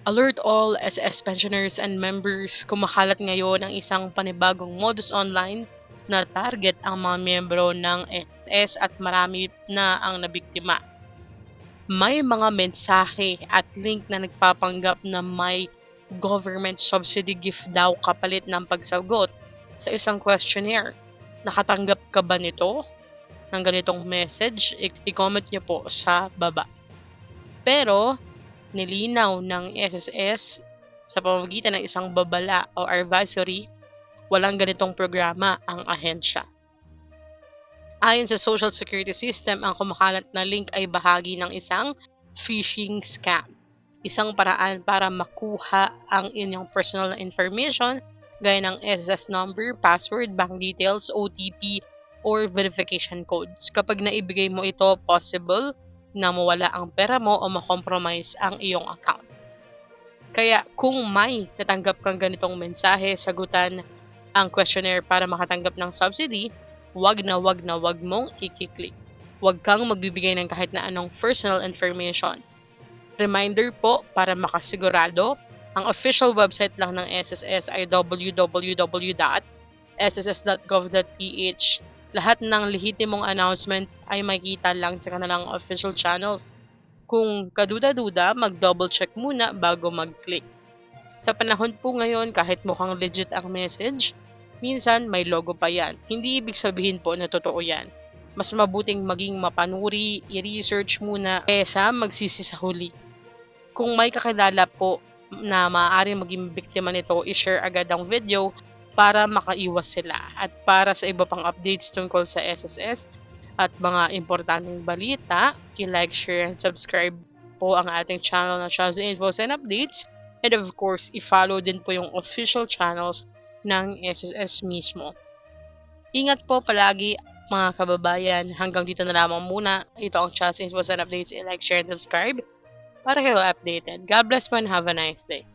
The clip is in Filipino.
Alert all SS pensioners and members, kumakalat ngayon ang isang panibagong modus online na target ang mga miyembro ng SS at marami na ang nabiktima. May mga mensahe at link na nagpapanggap na may government subsidy gift daw kapalit ng pagsagot sa isang questionnaire. Nakatanggap ka ba nito? Ng ganitong message? I-comment niyo po sa baba. Pero nilinaw ng SSS sa pamamagitan ng isang babala o advisory, walang ganitong programa ang ahensya. Ayon sa Social Security System, ang kumakalat na link ay bahagi ng isang phishing scam. Isang paraan para makuha ang inyong personal information gaya ng SSS number, password, bank details, OTP, or verification codes. Kapag naibigay mo ito, possible na mawala ang pera mo o makompromise ang iyong account. Kaya kung may natanggap kang ganitong mensahe, sagutan ang questionnaire para makatanggap ng subsidy, wag na wag mong i-click. Wag kang magbibigay ng kahit na anong personal information. Reminder po para makasigurado, ang official website lang ng SSS ay www.sss.gov.ph. Lahat ng lehitimong announcement ay makita lang sa kanilang official channels. Kung kaduda-duda, mag-double check muna bago mag-click. Sa panahon po ngayon, kahit mukhang legit ang message, minsan may logo pa yan. Hindi ibig sabihin po na totoo yan. Mas mabuting maging mapanuri, i-research muna kaysa magsisi sa huli. Kung may kakilala po na maaaring maging biktima nito, i-share agad ang video para makaiwas sila. At para sa iba pang updates tungkol sa SSS at mga importanteng balita, i-like, share, and subscribe po ang ating channel na Chaz Infos and Updates. And of course, i-follow din po yung official channels ng SSS mismo. Ingat po palagi mga kababayan. Hanggang dito na lamang muna. Ito ang Chaz Infos and Updates. I-like, share, and subscribe para kayo updated. God bless po and have a nice day.